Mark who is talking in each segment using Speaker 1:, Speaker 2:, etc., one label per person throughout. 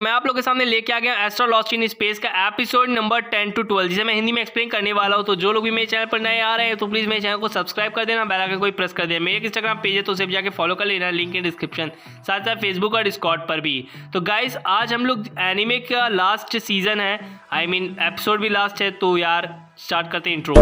Speaker 1: मैं आप लोगों के सामने लेके आ गया एस्ट्रा लॉस्ट इन स्पेस का एपिसोड नंबर 10 to 12, जिसे मैं हिंदी में एक्सप्लेन करने वाला हूं। तो जो लोग भी मेरे चैनल पर नए आ रहे हैं तो प्लीज़ मेरे चैनल को सब्सक्राइब कर देना, बेल आइकन को प्रेस कर देना। मेरे इंस्टाग्राम पेज है तो उसे भी जाके फॉलो कर लेना, लिंक इन डिस्क्रिप्शन, साथ साथ फेसबुक और डिस्कॉर्ड पर भी। तो गाइस आज हम लोग एनिमे का लास्ट सीजन है, आई मीन एपिसोड भी लास्ट है। तो यार स्टार्ट करते हैं इंट्रो।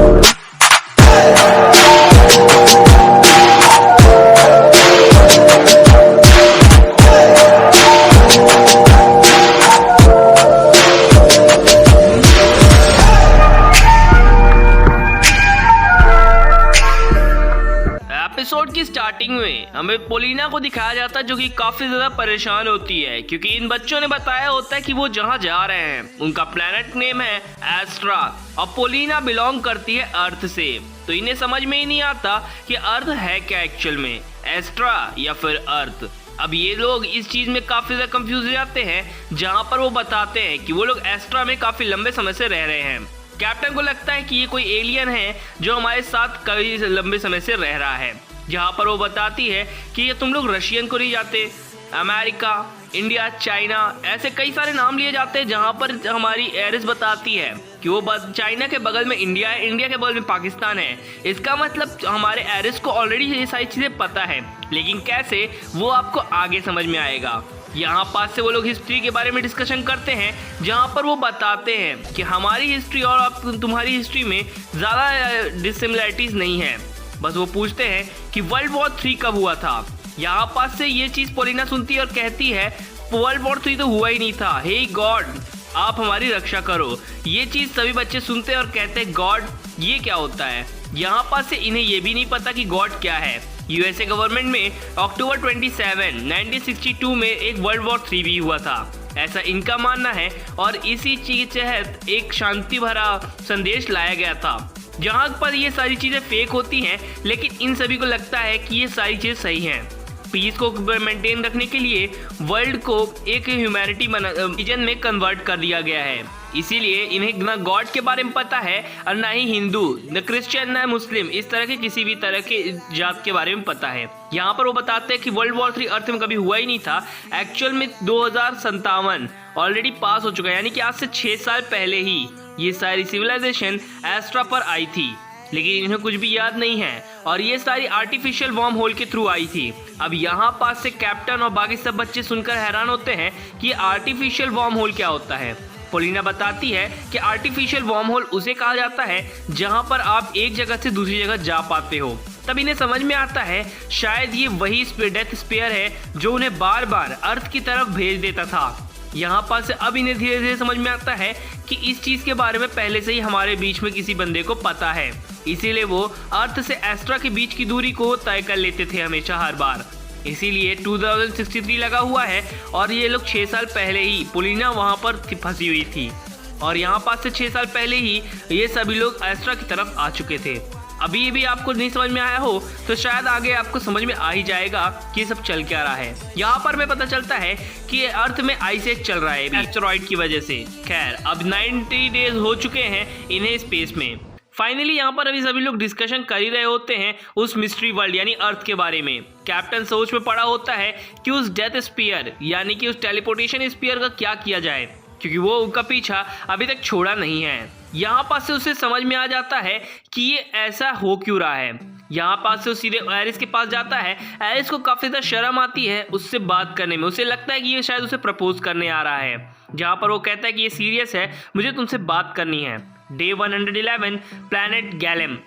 Speaker 1: एपिसोड की स्टार्टिंग में हमें पोलिना को दिखाया जाता है जो कि काफी ज्यादा परेशान होती है, क्योंकि इन बच्चों ने बताया होता है कि वो जहाँ जा रहे हैं उनका प्लेनेट नेम है एस्ट्रा और पोलिना बिलोंग करती है अर्थ से। तो इन्हें समझ में ही नहीं आता कि अर्थ है क्या एक्चुअल में, एस्ट्रा या फिर अर्थ। अब ये लोग इस चीज में काफी ज्यादा कंफ्यूज हो जाते हैं, जहाँ पर वो बताते हैं कि वो लोग एस्ट्रा में काफी लंबे समय से रह रहे हैं। कैप्टन को लगता है कि ये कोई एलियन है जो हमारे साथ कई लंबे समय से रह रहा है। जहाँ पर वो बताती है कि ये तुम लोग रशियन को नहीं जाते, अमेरिका, इंडिया, चाइना, ऐसे कई सारे नाम लिए जाते हैं। जहाँ पर हमारी एरिस बताती है कि वो चाइना के बगल में इंडिया है, इंडिया के बगल में पाकिस्तान है। इसका मतलब हमारे एरिस को ऑलरेडी ये सारी चीज़ें पता है, लेकिन कैसे वो आपको आगे समझ में आएगा। यहाँ पास से वो लोग हिस्ट्री के बारे में डिस्कशन करते हैं, जहाँ पर वो बताते हैं कि हमारी हिस्ट्री और तुम्हारी हिस्ट्री में ज़्यादा डिसिमिलरिटीज़ नहीं है। बस वो पूछते हैं कि वर्ल्ड वॉर 3 कब हुआ था। यहाँ पास से ये चीज़ पोलिना सुनती है और कहती है वर्ल्ड वॉर 3 तो हुआ ही नहीं था, हे गॉड आप हमारी रक्षा करो। ये चीज़ सभी बच्चे सुनते हैं और कहते हैं गॉड ये क्या होता है। यहाँ पास से इन्हें ये भी नहीं पता कि गॉड क्या है। यूएसए गवर्नमेंट में अक्टूबर 27, 1962 में एक वर्ल्ड वॉर 3 भी हुआ था, ऐसा इनका मानना है। और इसी चीज के तहत एक शांति भरा संदेश लाया गया था, जहाँ पर ये सारी चीज़ें फेक होती हैं, लेकिन इन सभी को लगता है कि ये सारी चीज़ सही हैं। पीस को मेंटेन रखने के लिए वर्ल्ड को एक ह्यूमैनिटी रीजन में कन्वर्ट कर दिया गया है। इसीलिए इन्हें ना गॉड के बारे में पता है और ना ही हिंदू, न क्रिश्चियन, न मुस्लिम, इस तरह के किसी भी तरह के जात के बारे में पता है। यहाँ पर वो बताते हैं कि वर्ल्ड वॉर 3 अर्थ में कभी हुआ ही नहीं था। एक्चुअल में 2057 ऑलरेडी पास हो चुका है, यानी कि आज से 6 साल पहले ही ये सारी सिविलाइजेशन एस्ट्रा पर आई थी, लेकिन इन्हें कुछ भी याद नहीं है। और ये सारी आर्टिफिशियल वॉर्म होल के थ्रू आई थी। अब यहाँ पास से कैप्टन और बाकी सब बच्चे सुनकर हैरान होते हैं कि आर्टिफिशियल वॉर्म होल क्या होता है। पोलिना बताती है कि आर्टिफिशियल वॉर्म होल उसे कहा जाता है जहाँ पर आप एक जगह से दूसरी जगह जा पाते हो। तब इन्हें समझ में आता है शायद ये वही डेथ स्पेयर है जो उन्हें बार बार अर्थ की तरफ भेज देता था। यहाँ पास अब इन्हें धीरे धीरे समझ में आता है कि इस चीज़ के बारे में पहले से ही हमारे बीच में किसी बंदे को पता है, इसीलिए वो अर्थ से एस्ट्रा के बीच की दूरी को तय कर लेते थे हमेशा हर बार। इसीलिए 2063 लगा हुआ है और ये लोग 6 साल पहले ही पोलिना वहाँ पर फंसी हुई थी और यहाँ पास से 6 साल पहले ही ये सभी लोग एस्ट्रा की तरफ आ चुके थे। अभी ये भी आपको नहीं समझ में आया हो तो शायद आगे आपको समझ में आ ही जाएगा कि ये सब चल क्या रहा है। यहाँ पर हमें पता चलता है कि अर्थ में आइस एज चल रहा है एस्टेरॉइड की वजह से। खैर अब 90 डेज हो चुके हैं इन्हें स्पेस में। फाइनली यहाँ पर अभी सभी लोग डिस्कशन कर ही रहे होते हैं उस मिस्ट्री वर्ल्ड यानी अर्थ के बारे में। कैप्टन सोच में पड़ा होता है कि उस डेथ स्पीयर यानी कि उस टेलीपोर्टेशन स्पीयर का क्या किया जाए, क्योंकि वो उनका पीछा अभी तक छोड़ा नहीं है। यहाँ पास से उसे समझ में आ जाता है कि ये ऐसा हो क्यों रहा है। यहाँ पास से वो सीधे एरिस के पास जाता है। एरिस को काफ़ी ज़्यादा शर्म आती है उससे बात करने में, उसे लगता है कि ये शायद उसे प्रपोज करने आ रहा है। जहाँ पर वो कहता है कि ये सीरियस है, मुझे तुमसे बात करनी है। डे 111 प्लैनेट गैलेम,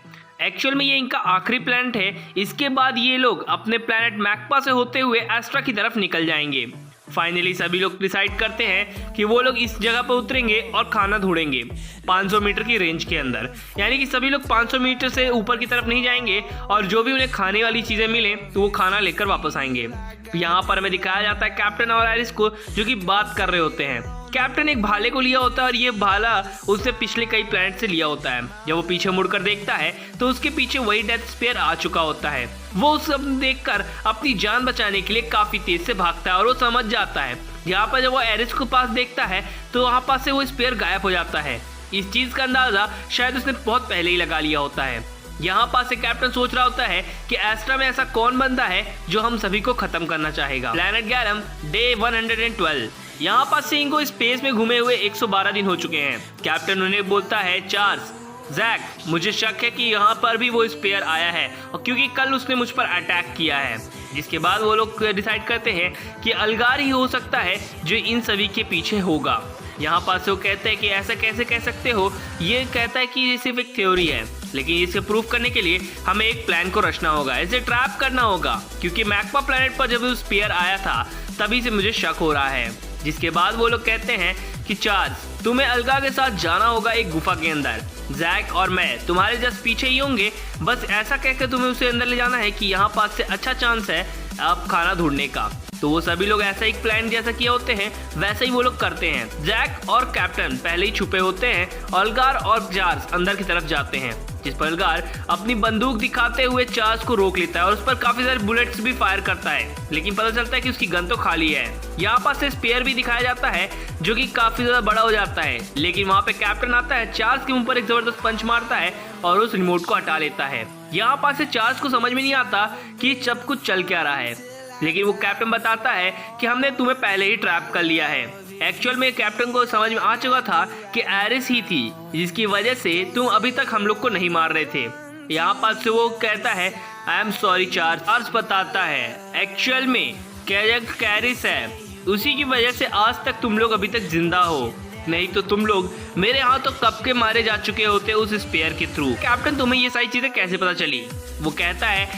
Speaker 1: एक्चुअल में ये इनका आखिरी प्लैनेट है। इसके बाद ये लोग अपने प्लैनेट मैक्पा से होते हुए एस्ट्रा की तरफ निकल जाएंगे। फाइनली सभी लोग डिसाइड करते हैं कि वो लोग इस जगह पर उतरेंगे और खाना ढूंढेंगे 500 मीटर की रेंज के अंदर, यानी कि सभी लोग 500 मीटर से ऊपर की तरफ नहीं जाएंगे और जो भी उन्हें खाने वाली चीज़ें मिले तो वो खाना लेकर वापस आएंगे। यहाँ पर हमें दिखाया जाता है कैप्टन और एरिस को जो कि बात कर रहे होते हैं। कैप्टन एक भाले को लिया होता है और ये भाला उससे पिछले कई प्लैनेट से लिया होता है। जब वो पीछे मुड़कर देखता है तो उसके पीछे वही डेथ स्पेयर आ चुका होता है। वो उस सब देखकर अपनी जान बचाने के लिए काफी तेज से भागता है और वो समझ जाता है। यहाँ पर जब वो एरिस को पास देखता है तो वहाँ पास से वो स्पेयर गायब हो जाता है। इस चीज का अंदाजा शायद उसने बहुत पहले ही लगा लिया होता है। यहाँ पास से कैप्टन सोच रहा होता है कि एस्ट्रा में ऐसा कौन बंदा है जो हम सभी को खत्म करना चाहेगा। प्लैनेट गैलेम डे 112 यहाँ पर से इनको स्पेस में घूमे हुए 112 दिन हो चुके हैं। कैप्टन उन्हें बोलता है, चार्ल्स, जैक, मुझे शक है कि यहाँ पर भी वो स्पेयर आया है और क्योंकि कल उसने मुझ पर अटैक किया है। जिसके बाद वो लोग डिसाइड करते हैं कि अलगार ही हो सकता है जो इन सभी के पीछे होगा। यहाँ पर से वो कहते हैं कि ऐसा कैसे कह सकते हो। ये कहता है कि ये सिर्फ एक थ्योरी है, लेकिन इसे प्रूफ करने के लिए हमें एक प्लान को रचना होगा, इसे ट्रैप करना होगा, क्योंकि मैक्पा प्लैनेट पर जब वो स्पेयर आया था तभी से मुझे शक हो रहा है। जिसके बाद वो लोग कहते हैं कि चार्ल्स, तुम्हें अलगा के साथ जाना होगा एक गुफा के अंदर। जैक और मैं तुम्हारे जस्ट पीछे ही होंगे। बस ऐसा कहकर तुम्हें उसे अंदर ले जाना है कि यहाँ पास से अच्छा चांस है आप खाना ढूंढने का। तो वो सभी लोग ऐसा एक प्लान जैसा किया होते हैं वैसे ही वो लोग करते हैं। जैक और कैप्टन पहले ही छुपे होते हैं। अलगार और चार्ल्स अंदर की तरफ जाते हैं, जिस पर अलगार अपनी बंदूक दिखाते हुए चार्ल्स को रोक लेता है और उस पर काफी सारे बुलेट्स भी फायर करता है, लेकिन पता चलता है कि उसकी गन तो खाली है। यहाँ पास से स्पेयर भी दिखाया जाता है जो कि काफी ज्यादा बड़ा हो जाता है, लेकिन वहाँ पे कैप्टन आता है, चार्ल्स के मुंह पर एक जबरदस्त पंच मारता है और उस रिमोट को हटा लेता है। यहाँ पास से चार्ल्स को समझ में नहीं आता कि सब कुछ चल क्या रहा है, लेकिन वो कैप्टन बताता है कि हमने तुम्हें पहले ही ट्रैप कर लिया है। एक्चुअल में कैप्टन को समझ में आ चुका था कि एरिस ही थी जिसकी वजह से तुम अभी तक हम लोग को नहीं मार रहे थे। यहाँ पास से वो कहता है, I am sorry Charles. Charles बताता है, एक्चुअल में कैरिस है, उसी की वजह से आज तक तुम लोग अभी तक जिंदा हो, नहीं तो तुम लोग मेरे यहाँ तो कब के मारे जा चुके होते उस स्पेयर के थ्रू। कैप्टन, तुम्हें ये सारी चीजें कैसे पता चली? वो कहता है,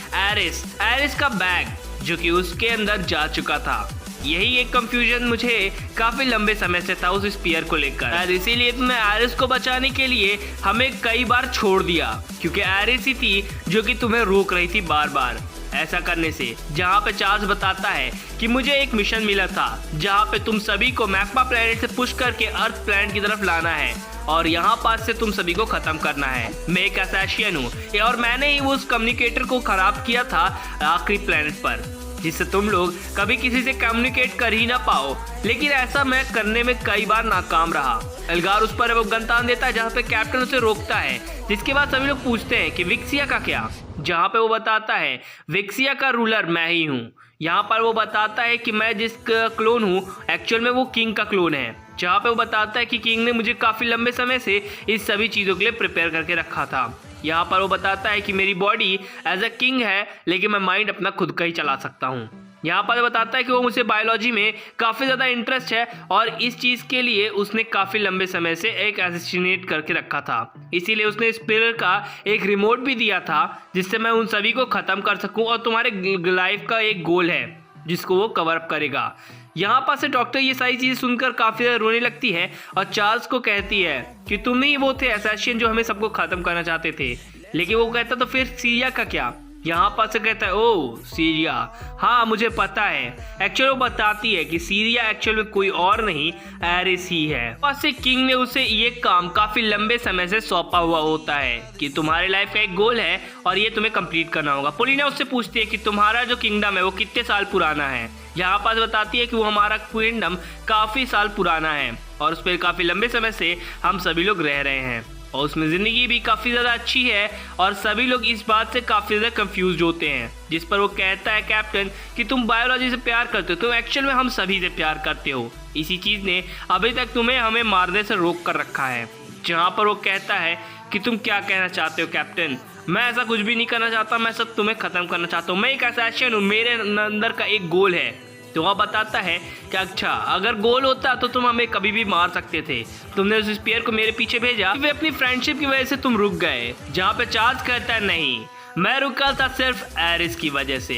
Speaker 1: एरिस का बैग जो कि उसके अंदर जा चुका था। यही एक कंफ्यूजन मुझे काफी लंबे समय से था उस स्पीयर को लेकर, इसीलिए तुमने एरिस को बचाने के लिए हमें कई बार छोड़ दिया, क्योंकि एरिस ही थी जो कि तुम्हें रोक रही थी बार बार ऐसा करने से। जहाँ पे चार्ल्स बताता है कि मुझे एक मिशन मिला था जहाँ पे तुम सभी को मैक्पा प्लैनेट से पुश करके अर्थ प्लैनेट की तरफ लाना है और यहाँ पास से तुम सभी को खत्म करना है। मैं एक असैसियन हूँ और मैंने ही उस कम्युनिकेटर को खराब किया था आखिरी प्लैनेट पर, जिससे तुम लोग कभी किसी से कम्युनिकेट कर ही ना पाओ, लेकिन ऐसा मैं करने में कई बार नाकाम रहा। अलगार उस पर वो गन तान देता है जहाँ पे कैप्टन उसे रोकता है, जिसके बाद सभी लोग पूछते हैं कि विक्सिया का क्या, जहाँ पे वो बताता है विक्सिया का रूलर मैं ही हूँ। यहाँ पर वो बताता है कि मैं जिस क्लोन हूँ एक्चुअल में वो किंग का क्लोन है, जहाँ पे वो बताता है कि किंग ने मुझे काफ़ी लंबे समय से इस सभी चीज़ों के लिए प्रिपेयर करके रखा था। यहाँ पर वो बताता है कि मेरी बॉडी एज अ किंग है, लेकिन मैं माइंड अपना खुद का ही चला सकता हूँ। यहाँ पर बताता है कि वो मुझे बायोलॉजी में काफ़ी ज़्यादा इंटरेस्ट है और इस चीज़ के लिए उसने काफ़ी लंबे समय से एक असैसिनेट करके रखा था, इसीलिए उसने स्पेयर का एक रिमोट भी दिया था जिससे मैं उन सभी को ख़त्म कर सकूँ और तुम्हारे लाइफ का एक गोल है जिसको वो कवर अप करेगा। यहाँ पर से डॉक्टर ये सारी चीज़ें सुनकर काफ़ी ज़्यादा रोने लगती है और चार्ल्स को कहती है कि तुम ही वो थे असैसिन जो हमें सबको ख़त्म करना चाहते थे। लेकिन वो कहता तो फिर सीरिया का क्या? यहाँ पर से कहता है, ओ सीरिया, हाँ मुझे पता है। एक्चुअली वो बताती है कि सीरिया एक्चुअल में कोई और नहीं एरिस ही है। पास से किंग ने उसे ये काम काफी लंबे समय से सौंपा हुआ होता है कि तुम्हारे लाइफ का एक गोल है और ये तुम्हें कंप्लीट करना होगा। पोलिना उससे पूछती है कि तुम्हारा जो किंगडम है वो कितने साल पुराना है। यहाँ पास बताती है कि वो हमारा किंगडम काफी साल पुराना है और उस पर काफी लंबे समय से हम सभी लोग रह रहे हैं और उसमें ज़िंदगी भी काफ़ी ज़्यादा अच्छी है और सभी लोग इस बात से काफ़ी ज़्यादा कंफ्यूज होते हैं। जिस पर वो कहता है कैप्टन कि तुम बायोलॉजी से प्यार करते हो, तो एक्चुअल में हम सभी से प्यार करते हो, इसी चीज़ ने अभी तक तुम्हें हमें मारने से रोक कर रखा है। जहाँ पर वो कहता है कि तुम क्या कहना चाहते हो कैप्टन? मैं ऐसा कुछ भी नहीं करना चाहता, मैं सब तुम्हें ख़त्म करना चाहता हूँ। मैं एक असैसिन हूँ, मेरे अंदर का एक गोल है। तो वह बताता है कि अच्छा अगर गोल होता तो तुम हमें कभी भी मार सकते थे, तुमने उस स्पेयर को मेरे पीछे भेजा, वे अपनी फ्रेंडशिप की वजह से तुम रुक गए। जहाँ पे चार्ल्स कहता है नहीं, मैं रुका था सिर्फ एरिस की वजह से।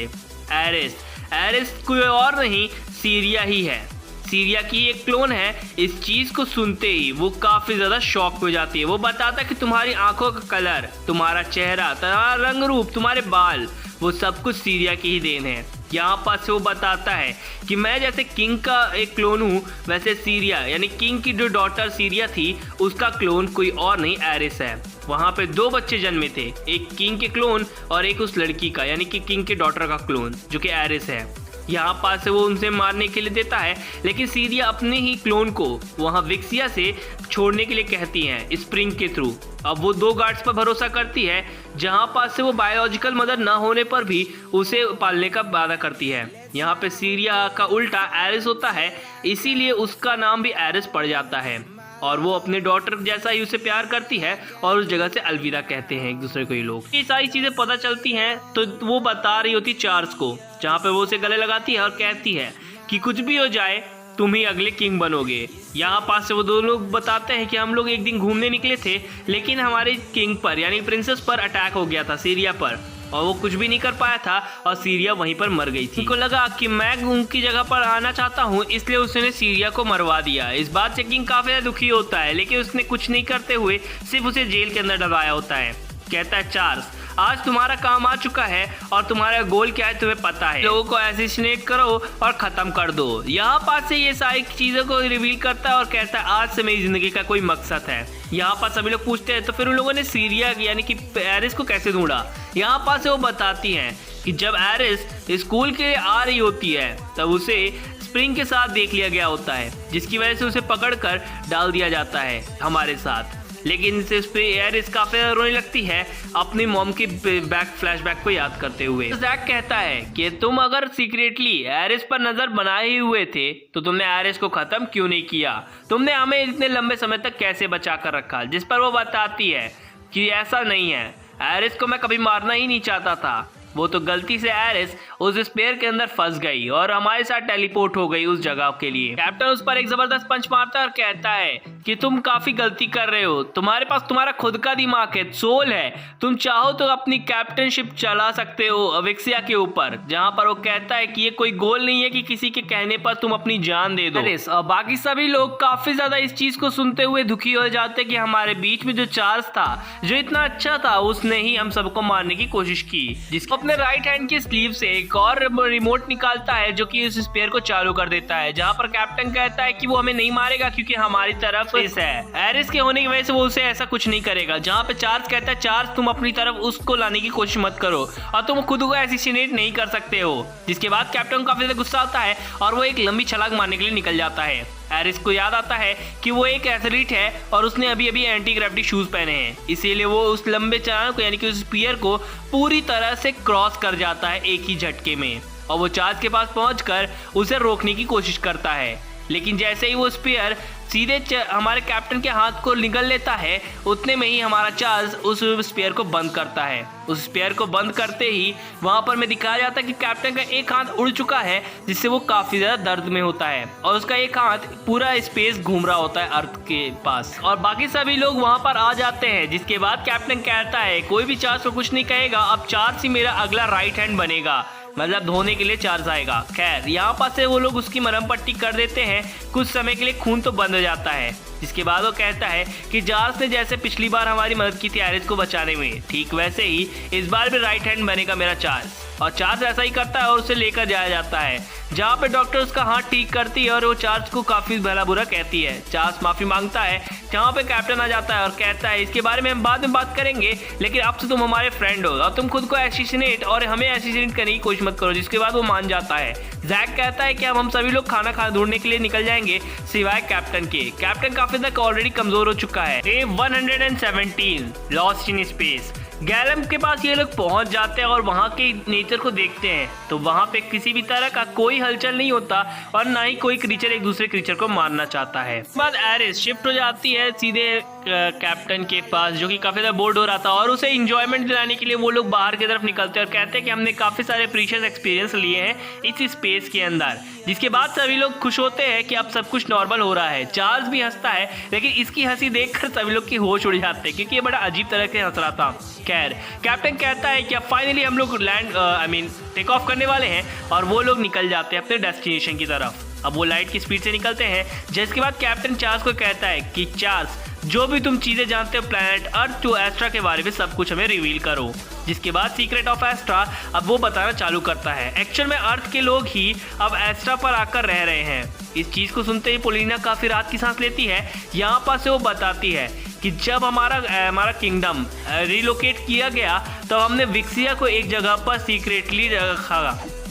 Speaker 1: एरिस कोई और नहीं सीरिया ही है, सीरिया की एक क्लोन है। इस चीज़ को सुनते ही वो काफ़ी ज़्यादा शॉक हो जाती है। वो बताता है कि तुम्हारी आंखों का कलर, तुम्हारा चेहरा, तुम्हारा रंग रूप, तुम्हारे बाल, वो सब कुछ सीरिया की ही देन है। यहाँ पर से वो बताता है कि मैं जैसे किंग का एक क्लोन हूँ, वैसे सीरिया यानी किंग की जो डॉटर सीरिया थी उसका क्लोन कोई और नहीं एरिस है। वहाँ पे 2 बच्चे जन्मे थे, एक किंग के क्लोन और एक उस लड़की का यानी कि किंग के डॉटर का क्लोन जो कि एरिस है। यहाँ पास से वो उनसे मारने के लिए देता है, लेकिन सीरिया अपने ही क्लोन को वहाँ विक्सिया से छोड़ने के लिए कहती हैं स्प्रिंग के थ्रू। अब वो 2 गार्ड्स पर भरोसा करती है, जहाँ पास से वो बायोलॉजिकल मदर ना होने पर भी उसे पालने का वादा करती है। यहाँ पे सीरिया का उल्टा एरिस होता है, इसीलिए उसका नाम भी एरिस पड़ जाता है और वो अपने डॉटर जैसा ही उसे प्यार करती है और उस जगह से अलविदा कहते हैं एक दूसरे को। ये लोग ये सारी चीजें पता चलती हैं तो वो बता रही होती चार्ल्स को, जहाँ पे वो उसे गले लगाती है और कहती है कि कुछ भी हो जाए तुम ही अगले किंग बनोगे। यहाँ पास से वो 2 लोग बताते हैं कि हम लोग एक दिन घूमने निकले थे, लेकिन हमारे किंग पर यानी प्रिंसेस पर अटैक हो गया था, सीरिया पर, और वो कुछ भी नहीं कर पाया था और सीरिया वहीं पर मर गई थी। उनको लगा कि मैं उनकी जगह पर आना चाहता हूँ, इसलिए उसने सीरिया को मरवा दिया। इस बात से किंग काफी दुखी होता है, लेकिन उसने कुछ नहीं करते हुए सिर्फ उसे जेल के अंदर डलवाया होता है। कहता है चार्ल्स आज तुम्हारा काम आ चुका है और तुम्हारा गोल क्या है तुम्हें पता है, लोगों को एसिसिनेट करो और खत्म कर दो। यहाँ पास से ये सारी चीजों को रिवील करता है और कहता है आज से मेरी जिंदगी का कोई मकसद है। यहाँ पास सभी लोग पूछते हैं तो फिर उन लोगों ने सीरिया यानी कि एरिस को कैसे ढूंढा। यहाँ पास से वो बताती हैं कि जब एरिस स्कूल के लिए आ रही होती है तब उसे स्प्रिंग के साथ देख लिया गया होता है, जिसकी वजह से उसे पकड़कर डाल दिया जाता है हमारे साथ। लेकिन इसे एरिस काफी रोने लगती है अपनी मॉम की फ्लैशबैक को याद करते हुए। जैक कहता है कि तुम अगर सीक्रेटली एरिस पर नजर बनाए ही हुए थे तो तुमने एरिस को खत्म क्यों नहीं किया, तुमने हमें इतने लंबे समय तक कैसे बचा कर रखा। जिस पर वो बताती है कि ऐसा नहीं है, एरिस को मैं कभी मारना ही नहीं चाहता था, वो तो गलती से एरिस उस स्पेयर के अंदर फंस गई और हमारे साथ टेलीपोर्ट हो गई उस जगह के लिए। कैप्टन उस पर एक जबरदस्त पंच मारता है और कहता है कि तुम काफी गलती कर रहे हो, तुम्हारे पास तुम्हारा खुद का दिमाग है, सोल है, तुम चाहो तो अपनी कैप्टनशिप चला सकते हो विक्सिया के ऊपर। जहां पर वो कहता है कि ये कोई गोल नहीं है कि किसी के कहने पर तुम अपनी जान दे दो। और बाकी सभी लोग काफी ज्यादा इस चीज को सुनते हुए दुखी हो जाते कि हमारे बीच में जो चार्ल्स था जो इतना अच्छा था उसने ही हम सबको मारने की कोशिश की। जिसको अपने राइट हैंड की स्लीव से एक और रिमोट निकालता है जो कि उस स्पेयर को चालू कर देता है। जहां पर कैप्टन कहता है कि वो हमें नहीं मारेगा क्योंकि हमारी तरफ है एरिस के होने की वजह से वो उसे ऐसा कुछ नहीं करेगा। जहां पे चार्ल्स कहता है चार्ल्स तुम अपनी तरफ उसको लाने की कोशिश मत करो और तुम खुद को एसिसिनेट नहीं कर सकते हो। जिसके बाद कैप्टन को काफी ज्यादा गुस्सा आता है और वो एक लंबी छलांग मारने के लिए निकल जाता है। एरिस को याद आता है कि वो एक एथलीट है और उसने अभी अभी एंटी ग्रेविटी शूज पहने हैं, इसीलिए वो उस लंबे छलांग को यानी कि उस स्पीयर को पूरी तरह से क्रॉस कर जाता है एक ही झटके में और वो चार्ल्स के पास पहुंचकर उसे रोकने की कोशिश करता है। लेकिन जैसे ही वो स्पीयर सीधे हमारे कैप्टन के हाथ को निगल लेता है उतने में ही हमारा चार्ल्स उस स्पेयर को बंद करता है। उस स्पेयर को बंद करते ही वहां पर में दिखाया जाता है कि कैप्टन का एक हाथ उड़ चुका है, जिससे वो काफी ज्यादा दर्द में होता है और उसका एक हाथ पूरा स्पेस घूम रहा होता है अर्थ के पास और बाकी सभी लोग वहां पर आ जाते हैं। जिसके बाद कैप्टन कहता है कोई भी चार्ल्स को कुछ नहीं कहेगा, अब चार्ल्स ही मेरा अगला राइट हैंड बनेगा, मतलब धोने के लिए चार्ज आएगा। खैर यहाँ पास से वो लोग उसकी मरहम पट्टी कर देते हैं, कुछ समय के लिए खून तो बंद हो जाता है। जिसके बाद वो कहता है कि चार्ल्स ने जैसे पिछली बार हमारी मदद की थी एरिस को बचाने में, ठीक वैसे ही इस बार भी राइट हैंड बनेगा मेरा चार्ल्स। और चार्ल्स ऐसा ही करता है और उसे लेकर जाया जाता है जहाँ पे डॉक्टर उसका हाथ ठीक करती है और वो चार्ल्स को काफी भला बुरा कहती है। चार्ल्स माफी मांगता है जहाँ पे कैप्टन आ जाता है और कहता है इसके बारे में हम बाद में बात करेंगे, लेकिन अब से तुम हमारे फ्रेंड हो और तुम खुद को एसिसिनेट और हमें एसिसिनेट करने की कोशिश मत करो। जिसके बाद वो मान जाता है। जैक कहता है कि अब हम सभी लोग खाना ढूंढने के लिए निकल जाएंगे सिवाय कैप्टन के। कैप्टन काफी तक ऑलरेडी कमजोर हो चुका है। Day 117 lost in space. गैलम के पास ये लोग पहुंच जाते हैं और वहां के नेचर को देखते हैं तो वहां पे किसी भी तरह का कोई हलचल नहीं होता और ना ही कोई क्रीचर एक दूसरे क्रीचर को मारना चाहता है। उसके बाद एरिस शिफ्ट हो जाती है सीधे कैप्टन के पास जो कि काफी ज्यादा बोर्ड हो रहा था और उसे इंजॉयमेंट दिलाने के लिए वो लोग बाहर की तरफ निकलते हैं और कहते हैं कि हमने काफी सारे प्रीशियस एक्सपीरियंस लिए हैं इस स्पेस के अंदर। जिसके बाद सभी लोग खुश होते हैं कि अब सब कुछ नॉर्मल हो रहा है। चार्ल्स भी हंसता है लेकिन इसकी हंसी देखकर सभी लोग की होश उड़ जाते हैं क्योंकि ये बड़ा अजीब तरह से हंस रहा था। खैर कैप्टन कहता है कि अब फाइनली हम लोग लैंड टेक ऑफ करने वाले हैं और वो लोग निकल जाते हैं अपने डेस्टिनेशन की तरफ। अब वो लाइट की स्पीड से निकलते हैं जिसके बाद कैप्टन चार्ल्स को कहता है कि चार्ल्स जो भी तुम चीजें जानते हो प्लैनेट अर्थ टू एस्ट्रा के बारे में सब कुछ हमें रिवील करो। जिसके बाद सीक्रेट ऑफ एस्ट्रा अब वो बताना चालू करता है। एक्चुअल में अर्थ के लोग ही अब एस्ट्रा पर आकर रह रहे हैं। इस चीज को सुनते ही पोलिना काफी राहत की सांस लेती है। यहाँ पर से वो बताती है कि जब हमारा किंगडम रिलोकेट किया गया तो हमने विक्सिया को एक जगह पर सीक्रेटली रखा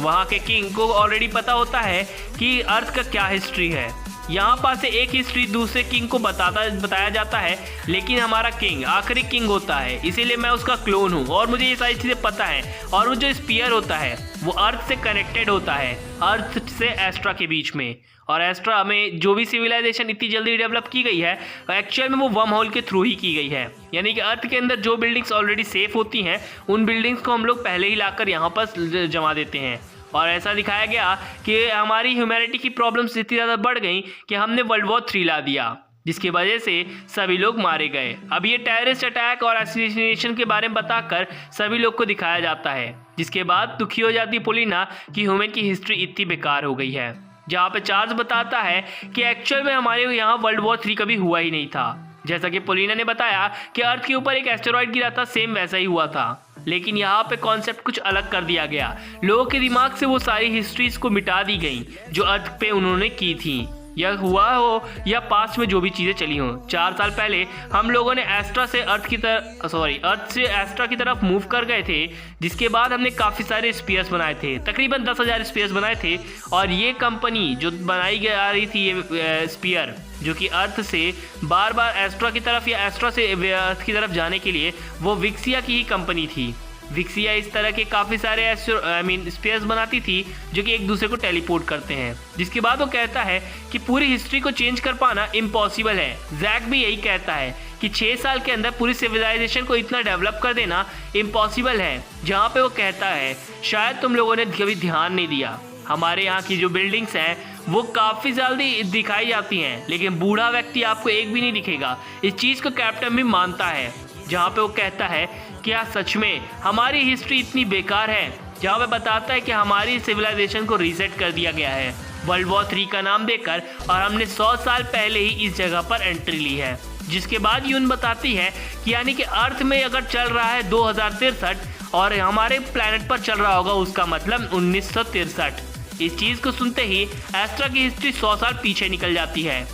Speaker 1: वहाँ के किंग को ऑलरेडी पता होता है कि अर्थ का क्या हिस्ट्री है। यहाँ पास से एक हिस्ट्री दूसरे किंग को बताया जाता है, लेकिन हमारा किंग आखिरी किंग होता है, इसीलिए मैं उसका क्लोन हूँ और मुझे ये सारी चीज़ें पता है। और वो जो स्पीयर होता है वो अर्थ से कनेक्टेड होता है, अर्थ से एस्ट्रा के बीच में। और एस्ट्रा में जो भी सिविलाइजेशन इतनी जल्दी डेवलप की गई है एक्चुअल में वो वर्म होल के थ्रू ही की गई है, यानी कि अर्थ के अंदर जो बिल्डिंग्स ऑलरेडी सेफ होती हैं उन बिल्डिंग्स को हम लोग पहले ही लाकर यहाँ पर जमा देते हैं। और ऐसा दिखाया गया कि हमारी ह्यूमैनिटी की प्रॉब्लम्स इतनी ज़्यादा बढ़ गई कि हमने वर्ल्ड वॉर 3 ला दिया, जिसकी वजह से सभी लोग मारे गए। अब ये टेररिस्ट अटैक और असैसिनेशन के बारे में बताकर सभी लोग को दिखाया जाता है, जिसके बाद दुखी हो जाती है पोलिना कि ह्यूमन की हिस्ट्री इतनी बेकार हो गई है। जहाँ पे चार्ल्स बताता है कि एक्चुअल में हमारे यहाँ वर्ल्ड वॉर 3 कभी हुआ ही नहीं था। जैसा कि पोलिना ने बताया कि अर्थ के ऊपर एक एस्टेरॉइड गिरा था, सेम वैसा ही हुआ था, लेकिन यहाँ पे कॉन्सेप्ट कुछ अलग कर दिया गया। लोगों के दिमाग से वो सारी हिस्ट्रीज को मिटा दी गई जो अर्थ पे उन्होंने की थी, या हुआ हो या पास्ट में जो भी चीज़ें चली हों। 4 साल पहले हम लोगों ने अर्थ से एस्ट्रा की तरफ मूव कर गए थे, जिसके बाद हमने काफ़ी सारे स्पीयर्स बनाए थे, तकरीबन 10,000 स्पीयर्स बनाए थे। और ये कंपनी जो बनाई जा रही थी ये स्पीयर, जो कि अर्थ से बार बार एस्ट्रा की तरफ या एस्ट्रा से अर्थ की तरफ जाने के लिए, वो विक्सिया की ही कंपनी थी। विक्सिया इस तरह के काफ़ी सारे स्पेयर्स बनाती थी जो कि एक दूसरे को टेलीपोर्ट करते हैं। जिसके बाद वो कहता है कि पूरी हिस्ट्री को चेंज कर पाना इम्पॉसिबल है। जैक भी यही कहता है कि 6 साल के अंदर पूरी सिविलाइजेशन को इतना डेवलप कर देना इम्पॉसिबल है। जहाँ पे वो कहता है शायद तुम लोगों ने कभी ध्यान नहीं दिया, हमारे यहाँ की जो बिल्डिंग्स हैं वो काफ़ी जल्दी दिखाई जाती हैं, लेकिन बूढ़ा व्यक्ति आपको एक भी नहीं दिखेगा। इस चीज़ को कैप्टन भी मानता है। जहाँ पे वो कहता है क्या सच में हमारी हिस्ट्री इतनी बेकार है, जहाँ पे बताता है कि हमारी सिविलाइजेशन को रीसेट कर दिया गया है वर्ल्ड वॉर 3 का नाम देकर, और हमने 100 साल पहले ही इस जगह पर एंट्री ली है। जिसके बाद यून बताती है कि यानी कि अर्थ में अगर चल रहा है 2063 और हमारे प्लैनेट पर चल रहा होगा उसका मतलब 1963। इस चीज़ को सुनते ही एस्ट्रा की हिस्ट्री 100 साल पीछे निकल जाती है,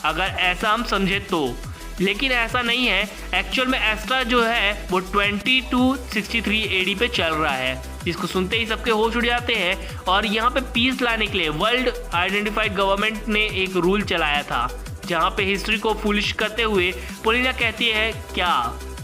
Speaker 1: अगर ऐसा हम समझे तो। लेकिन ऐसा नहीं है, एक्चुअल में एस्ट्रा जो है वो 2263 AD पे चल रहा है, जिसको सुनते ही सबके होश उड़ जाते हैं। और यहाँ पे पीस लाने के लिए वर्ल्ड आइडेंटिफाइड गवर्नमेंट ने एक रूल चलाया था, जहाँ पे हिस्ट्री को फुलिश करते हुए पोलिना कहती है क्या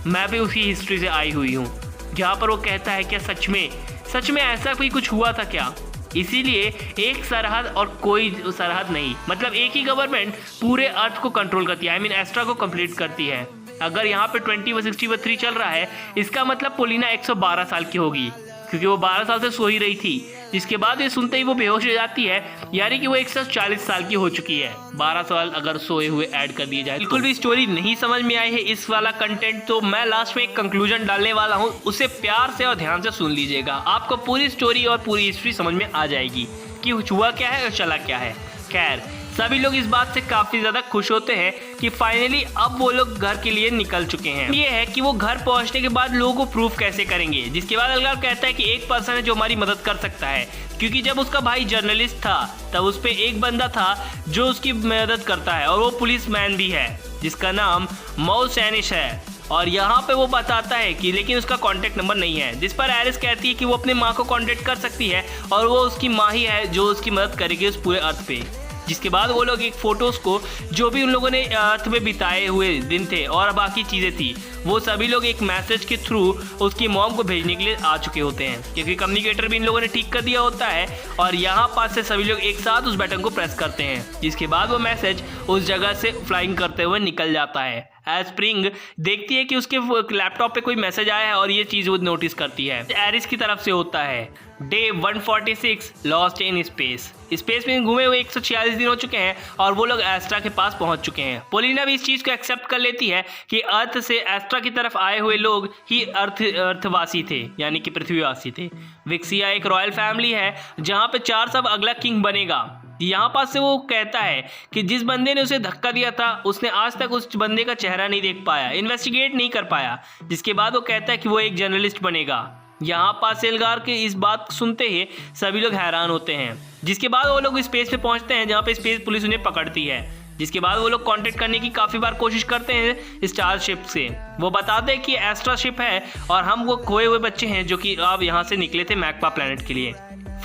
Speaker 1: मैं भी उसी हिस्ट्री से आई हुई हूँ। जहाँ पर वो कहता है क्या सच में ऐसा कोई कुछ हुआ था क्या। इसीलिए एक सरहद और कोई सरहद नहीं, मतलब एक ही गवर्नमेंट पूरे अर्थ को कंट्रोल करती है, आई मीन एस्ट्रा को कंप्लीट करती है। अगर यहाँ पे 2063 चल रहा है, इसका मतलब पोलिना 112 साल की होगी, क्योंकि वो 12 साल से सो ही रही थी। जिसके बाद ये सुनते ही वो बेहोश हो जाती है, यानी कि वो 140 साल की हो चुकी है। 12 साल अगर सोए हुए ऐड कर दिए जाए। बिल्कुल भी स्टोरी नहीं समझ में आई है इस वाला कंटेंट, तो मैं लास्ट में एक कंक्लूजन डालने वाला हूँ, उसे प्यार से और ध्यान से सुन लीजिएगा। आपको पूरी स्टोरी और पूरी हिस्ट्री समझ में आ जाएगी कि हुआ क्या है और चला क्या है। खैर, सभी लोग इस बात से काफी ज्यादा खुश होते हैं कि फाइनली अब वो लोग घर के लिए निकल चुके हैं। ये है कि वो घर पहुंचने के बाद लोगों को प्रूफ कैसे करेंगे। जिसके बाद अलगार कहता है कि एक पर्सन है जो हमारी मदद कर सकता है, क्योंकि जब उसका भाई जर्नलिस्ट था तब उस पे एक बंदा था जो उसकी मदद करता है, और वो पुलिस मैन भी है जिसका नाम मौ सैनिश है। और यहाँ पे वो बताता है कि लेकिन उसका कांटेक्ट नंबर नहीं है, जिस पर एरिस कहती है कि वो अपने माँ को कांटेक्ट कर सकती है और वो उसकी माँ ही है जो उसकी मदद करेगी उस पूरे अर्थ पे। जिसके बाद वो लोग एक फ़ोटोज़ को जो भी उन लोगों ने अर्थ में बिताए हुए दिन थे और बाकी चीज़ें थी, वो सभी लोग एक मैसेज के थ्रू उसकी मॉम को भेजने के लिए आ चुके होते हैं, क्योंकि कम्युनिकेटर भी इन लोगों ने ठीक कर दिया होता है। और यहाँ पास से सभी लोग एक साथ उस बटन को प्रेस करते हैं, जिसके बाद वो मैसेज उस जगह से फ्लाइंग करते हुए निकल जाता है। स्प्रिंग देखती है कि उसके लैपटॉप पे कोई मैसेज आया है और ये चीज़ वो नोटिस करती है। एरिस की तरफ से होता है डे 146 लॉस्ट इन स्पेस में घूमे हुए 146 दिन हो चुके हैं और वो लोग एस्ट्रा के पास पहुंच चुके हैं। पोलिना भी इस चीज़ को एक्सेप्ट कर लेती है कि अर्थ से एस्ट्रा की तरफ आए हुए लोग ही अर्थवासी थे, यानी कि पृथ्वीवासी थे। विक्सिया एक रॉयल फैमिली है जहाँ पे चार्ल्स अब अगला किंग बनेगा। यहाँ पास से वो कहता है कि जिस बंदे ने उसे धक्का दिया था उसने आज तक उस बंदे का चेहरा नहीं देख पाया, इन्वेस्टिगेट नहीं कर पाया। जिसके बाद वो कहता है कि वो एक जर्नलिस्ट बनेगा। यहाँ पास एल्गार के इस बात सुनते ही सभी लोग हैरान होते हैं। जिसके बाद वो लोग स्पेस पे पहुंचते हैं जहाँ पे स्पेस पुलिस उन्हें पकड़ती है। जिसके बाद वो लोग कांटेक्ट करने की काफ़ी बार कोशिश करते हैं स्टार शिप से। वो बताते हैं कि एस्ट्रा शिप है और हम वो खोए हुए बच्चे हैं जो कि अब यहाँ से निकले थे मैकपा प्लैनेट के लिए।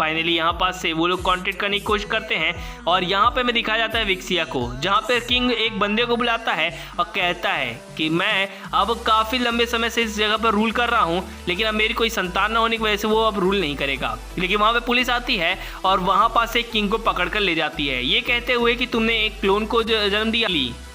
Speaker 1: फाइनली यहाँ पास से वो लोग कांटेक्ट करने की कोशिश करते हैं और यहाँ पे हमें दिखाया जाता है विक्सिया को, जहाँ पे किंग एक बंदे को बुलाता है और कहता है कि मैं अब काफ़ी लंबे समय से इस जगह पर रूल कर रहा हूँ, लेकिन अब मेरी कोई संतान न होने की वजह से वो अब रूल नहीं करेगा। लेकिन वहाँ पे पुलिस आती है और वहाँ पास से किंग को पकड़ कर ले जाती है, ये कहते हुए कि तुमने एक क्लोन को जन्म दिया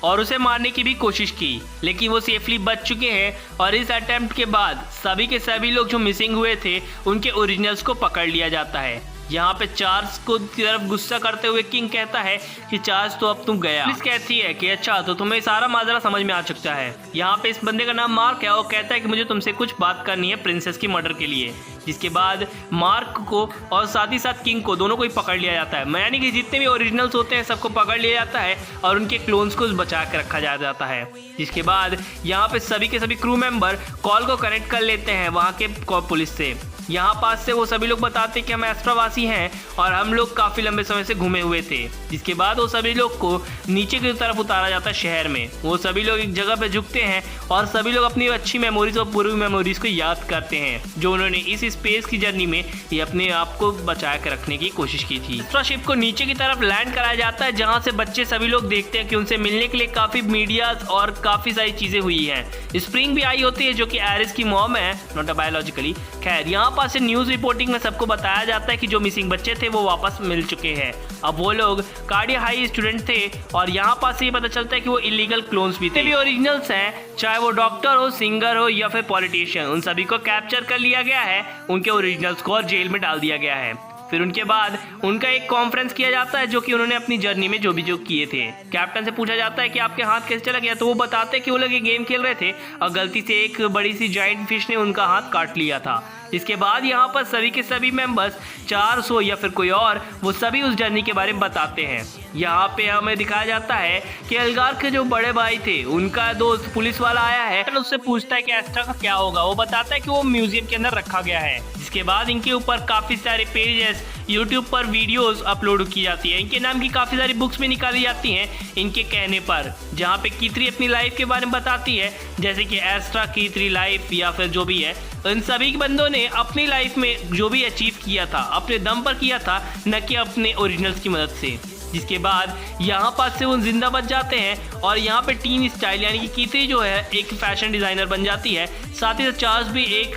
Speaker 1: और उसे मारने की भी कोशिश की, लेकिन वो सेफली बच चुके हैं। और इस अटेम्प्ट के बाद सभी के सभी लोग जो मिसिंग हुए थे उनके ओरिजिनल्स को पकड़ लिया जाता है। यहाँ पे चार्ल्स को तरफ गुस्सा करते हुए किंग कहता है कि चार्ल्स तो अब तुम गया। पुलिस कहती है कि अच्छा तो तुम्हें सारा माजरा समझ में आ सकता है। यहाँ पे इस बंदे का नाम मार्क है और कहता है कि मुझे तुमसे कुछ बात करनी है प्रिंसेस की मर्डर के लिए। जिसके बाद मार्क को और साथ ही साथ किंग को दोनों को ही पकड़ लिया जाता है, यानी कि जितने भी ओरिजिनल्स होते हैं सबको पकड़ लिया जाता है और उनके क्लोन्स को बचा के रखा जाता है। जिसके बाद यहाँ पे सभी के सभी क्रू मेंबर कॉल को कनेक्ट कर लेते हैं वहाँ के पुलिस से। यहाँ पास से वो सभी लोग बताते हैं कि हम एस्ट्रावासी हैं और हम लोग काफ़ी लंबे समय से घूमे हुए थे। जिसके बाद वो सभी लोग को नीचे की तरफ उतारा जाता है शहर में। वो सभी लोग एक जगह पे झुकते हैं और सभी लोग अपनी अच्छी मेमोरीज और पूर्व मेमोरीज को याद करते हैं जो उन्होंने इस स्पेस की जर्नी में ये अपने आप को बचा के रखने की कोशिश की थी। एस्ट्राशिप को नीचे की तरफ लैंड कराया जाता है, जहाँ से बच्चे सभी लोग देखते हैं कि उनसे मिलने के लिए काफ़ी मीडियाज और काफ़ी सारी चीज़ें हुई हैं। स्प्रिंग भी आई होती है जो कि एरिस की मॉम है, नॉट अ बायोलॉजिकली। खैर यहाँ पास से न्यूज़ रिपोर्टिंग में सबको बताया जाता है कि जो मिसिंग बच्चे थे वो वापस मिल चुके हैं। अब वो लोग कार्डिया हाई स्टूडेंट थे और यहाँ पास से ये पता चलता है कि वो इलीगल क्लोन्स भी थे। भी ओरिजिनल्स हैं, चाहे वो डॉक्टर हो, सिंगर हो या फिर पॉलिटिशियन, उन सभी को कैप्चर कर लिया गया है, उनके ओरिजिनल्स को और जेल में डाल दिया गया है। फिर उनके बाद उनका एक कॉन्फ्रेंस किया जाता है जो कि उन्होंने अपनी जर्नी में जो भी जो किए थे। कैप्टन से पूछा जाता है कि आपके हाथ कैसे चला गया, तो वो बताते हैं कि वो लोग ये गेम खेल रहे थे और गलती से एक बड़ी सी जायंट फिश ने उनका हाथ काट लिया था। इसके बाद यहाँ पर सभी के सभी मेंबर्स, चार्ल्स हो या फिर कोई और, वो सभी उस जर्नी के बारे में बताते हैं। यहाँ पे हमें दिखाया जाता है कि एल्गार के जो बड़े भाई थे उनका दोस्त पुलिस वाला आया है, उससे पूछता है कि एस्ट्रा का क्या होगा। वो बताता है कि वो म्यूजियम के अंदर रखा गया है। जिसके बाद इनके ऊपर काफ़ी सारे पेजेस यूट्यूब पर वीडियोस अपलोड की जाती है। इनके नाम की काफ़ी सारी बुक्स भी निकाली जाती हैं इनके कहने पर, जहाँ पे कीत्री अपनी लाइफ के बारे में बताती है, जैसे कि एस्ट्रा, कीत्री लाइफ या फिर जो भी है। इन सभी बंदों ने अपनी लाइफ में जो भी अचीव किया था अपने दम पर किया था, न कि अपने ओरिजिनल्स की मदद से। जिसके बाद यहाँ पास से वो जिंदा बच जाते हैं और यहाँ पे टीन स्टाइल यानी कि कीत्री जो है एक फैशन डिज़ाइनर बन जाती है। साथ ही साथ चार्ल्स भी एक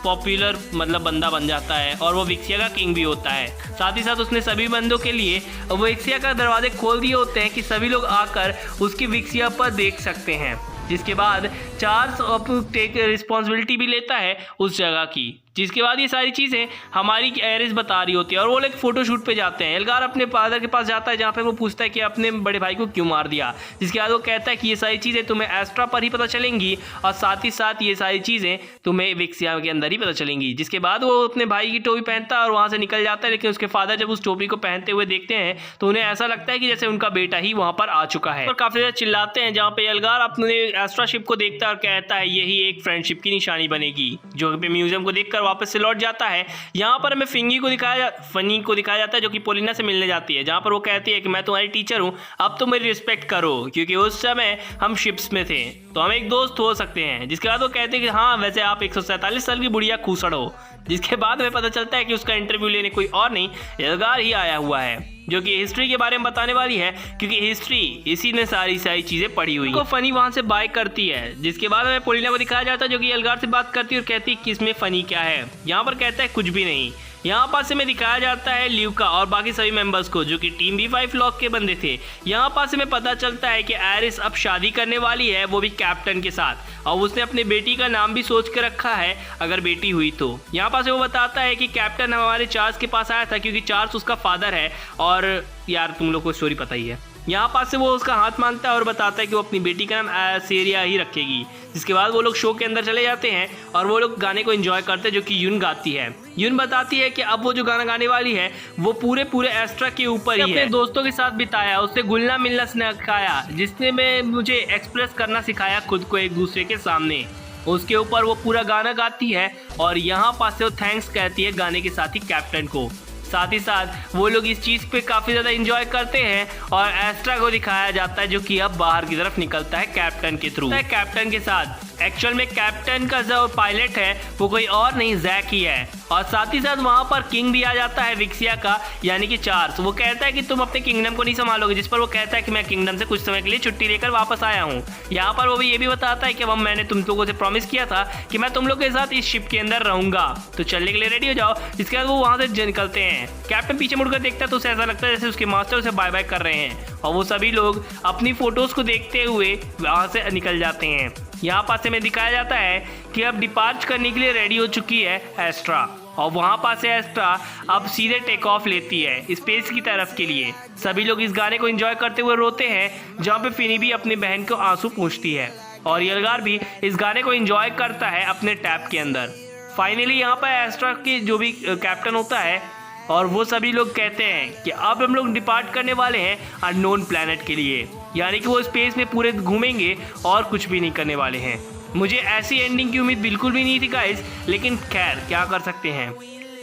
Speaker 1: पॉपुलर बंदा बन जाता है और वो विक्सिया का किंग भी होता है। साथ ही साथ उसने सभी बंदों के लिए वो विक्सिया का दरवाजे खोल दिए होते हैं कि सभी लोग आकर उसकी विक्सिया पर देख सकते हैं। जिसके बाद चार्ल्स टेक रिस्पॉन्सिबिलिटी भी लेता है उस जगह की। जिसके बाद ये सारी चीज़ें हमारी एरिस बता रही होती है और वो लोग फोटोशूट पे जाते हैं। एल्गार अपने फादर के पास जाता है जहाँ पे वो पूछता है कि अपने बड़े भाई को क्यों मार दिया। जिसके बाद वो कहता है कि ये सारी चीज़ें तुम्हें एस्ट्रा पर ही पता चलेंगी और साथ ही साथ ये सारी चीज़ें तुम्हें विक्सिया के अंदर ही पता चलेंगी। जिसके बाद वो अपने भाई की टोपी पहनता है और वहाँ से निकल जाता है, लेकिन उसके फादर जब उस टोपी को पहनते हुए देखते हैं तो उन्हें ऐसा लगता है कि जैसे उनका बेटा ही वहाँ पर आ चुका है और काफ़ी ज़्यादा चिल्लाते हैं। जहाँ पे एल्गार अपने एस्ट्रा शिप को देखता है और कहता है यही एक फ्रेंडशिप की निशानी बनेगी, जो कि म्यूजियम को देखकर वापस से लौट जाता है। यहाँ पर हमें फनी को दिखाया जाता है जो कि पोलिना से मिलने जाती है, जहाँ पर वो कहती है कि मैं तुम्हारी टीचर हूँ, अब तो मेरी रिस्पेक्ट करो, क्योंकि उस समय हम शिप्स में थे तो हम एक दोस्त हो सकते हैं। जिसके बाद वो कहते हैं कि हाँ वैसे आप 147 साल की बुढ़िया खूसड़ हो। जिसके बाद हमें पता चलता है कि उसका इंटरव्यू लेने कोई और नहीं एल्गार ही आया हुआ है, जो कि हिस्ट्री के बारे में बताने वाली है, क्योंकि हिस्ट्री इसी ने सारी चीजें पढ़ी हुई। तो फनी वहां से बाय करती है। जिसके बाद हमें पोलिना को दिखाया जाता है जो कि एल्गार से बात करती है और कहती है कि इसमें फनी क्या है। यहाँ पर कहता है कुछ भी नहीं। यहाँ पास में दिखाया जाता है ल्यूका और बाकी सभी मेंबर्स को जो कि टीम B5 लॉक के बंदे थे। यहाँ पास में पता चलता है कि एरिस अब शादी करने वाली है, वो भी कैप्टन के साथ, और उसने अपने बेटी का नाम भी सोच के रखा है अगर बेटी हुई तो। यहाँ पास वो बताता है कि कैप्टन हमारे चार्ल्स के पास आया था क्योंकि चार्ल्स उसका फादर है, और यार तुम लोग को स्टोरी पता ही है। यहाँ पास से वो उसका हाथ मांगता है और बताता है कि वो अपनी बेटी का नाम सेरिया ही रखेगी। जिसके बाद वो लोग शो के अंदर चले जाते हैं और वो लोग गाने को एंजॉय करते हैं जो कि यून गाती है। यून बताती है कि अब वो जो गाना गाने वाली है वो पूरे एस्ट्रा के ऊपर ही है। अपने दोस्तों के साथ बिताया, उससे घुलना मिलना सिखाया, जिसने में मुझे एक्सप्रेस करना सिखाया खुद को एक दूसरे के सामने। उसके ऊपर वो पूरा गाना गाती है और यहाँ पास से वो थैंक्स कहती है गाने के साथ ही कैप्टन को। साथ ही साथ वो लोग इस चीज़ पे काफ़ी ज़्यादा एंजॉय करते हैं और एस्ट्रा को दिखाया जाता है जो कि अब बाहर की तरफ निकलता है कैप्टन के थ्रू। कैप्टन के साथ एक्चुअल में कैप्टन का जो पायलट है वो कोई और नहीं जैक ही है। और साथ ही साथ वहाँ पर किंग भी आ जाता है विक्सिया का, यानी कि चार्ल्स। वो कहता है कि तुम अपने किंगडम को नहीं संभालोगे, जिस पर वो कहता है कि मैं किंगडम से कुछ समय के लिए छुट्टी लेकर वापस आया हूँ। यहाँ पर वो भी ये भी बताता है कि अब मैंने तुम लोगों से प्रॉमिस किया था कि मैं तुम लोग के साथ इस शिप के अंदर रहूंगा, तो चलने के लिए रेडी हो जाओ। इसके बाद वो वहाँ से निकलते हैं। कैप्टन पीछे मुड़कर देखता है तो उसे ऐसा लगता है जैसे उसके मास्टर उसे बाय बाय कर रहे हैं, और वो सभी लोग अपनी फोटोज को देखते हुए वहाँ से निकल जाते हैं। यहाँ पास में दिखाया जाता है कि अब डिपार्च करने के लिए रेडी हो चुकी है एस्ट्रा, और वहाँ पास से एस्ट्रा अब सीधे टेक ऑफ लेती है स्पेस की तरफ के लिए। सभी लोग इस गाने को एंजॉय करते हुए रोते हैं, जहाँ पे फिनी भी अपनी बहन को आंसू पूछती है, और यलगार भी इस गाने को एंजॉय करता है अपने टैब के अंदर। फाइनली यहाँ पर एस्ट्रा के जो भी कैप्टन होता है और वो सभी लोग कहते हैं कि अब हम लोग डिपार्ट करने वाले हैं अननोन प्लैनेट के लिए, यानी कि वो स्पेस में पूरे घूमेंगे और कुछ भी नहीं करने वाले हैं। मुझे ऐसी एंडिंग की उम्मीद बिल्कुल भी नहीं थी गाइस, लेकिन खैर क्या कर सकते हैं।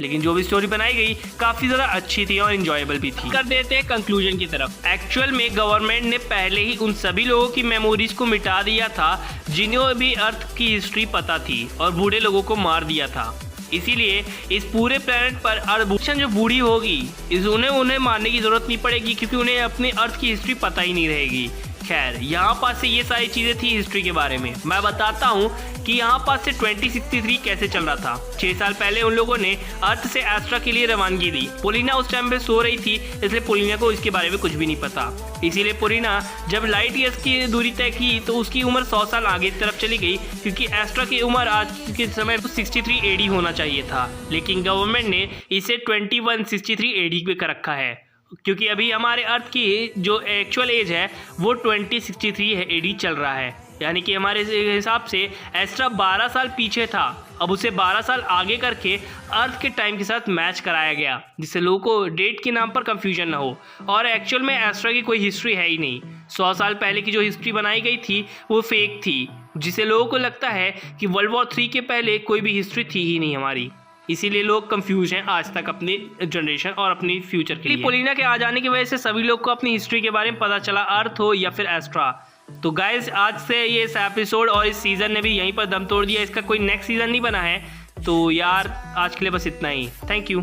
Speaker 1: लेकिन जो भी स्टोरी बनाई गई काफ़ी ज़्यादा अच्छी थी और इंजॉयबल भी थी। कर देते हैं कंक्लूजन की तरफ। एक्चुअल में गवर्नमेंट ने पहले ही उन सभी लोगों की मेमोरीज को मिटा दिया था जिन्हें भी अर्थ की हिस्ट्री पता थी, और बूढ़े लोगों को मार दिया था। इसीलिए इस पूरे प्लेनेट पर अर्थ जो बूढ़ी होगी उन्हें मारने की जरूरत नहीं पड़ेगी, क्योंकि उन्हें अपने अर्थ की हिस्ट्री पता ही नहीं रहेगी। खैर यहाँ पास से ये सारी चीज़ें थी हिस्ट्री के बारे में। मैं बताता हूँ कि यहाँ पास से 2063 कैसे चल रहा था। 6 साल पहले उन लोगों ने अर्थ से एस्ट्रा के लिए रवानगी दी। पोलिना उस टाइम पे सो रही थी, इसलिए पोलिना को इसके बारे में कुछ भी नहीं पता। इसीलिए पोलिना जब लाइट ईयर्स की दूरी तय की तो उसकी उम्र 100 साल आगे की तरफ चली गई, क्योंकि एस्ट्रा की उम्र आज के समय 63 AD होना चाहिए था, लेकिन गवर्नमेंट ने इसे 2163 AD पे कर रखा है, क्योंकि अभी हमारे अर्थ की जो एक्चुअल एज है वो 2063 AD चल रहा है। यानी कि हमारे हिसाब से एस्ट्रा 12 साल पीछे था, अब उसे 12 साल आगे करके अर्थ के टाइम के साथ मैच कराया गया, जिससे लोगों को डेट के नाम पर कंफ्यूजन ना हो। और एक्चुअल में एस्ट्रा की कोई हिस्ट्री है ही नहीं। 100 साल पहले की जो हिस्ट्री बनाई गई थी वो फेक थी, जिससे लोगों को लगता है कि वर्ल्ड वॉर 3 के पहले कोई भी हिस्ट्री थी ही नहीं हमारी। इसीलिए लोग कंफ्यूज हैं आज तक अपनी जनरेशन और अपनी फ्यूचर के लिए। पोलिना के आ जाने की वजह से सभी लोग को अपनी हिस्ट्री के बारे में पता चला, अर्थ हो या फिर एस्ट्रा। तो गाइज आज से ये इस एपिसोड और इस सीज़न ने भी यहीं पर दम तोड़ दिया। इसका कोई नेक्स्ट सीज़न नहीं बना है। तो यार आज के लिए बस इतना ही। Thank you.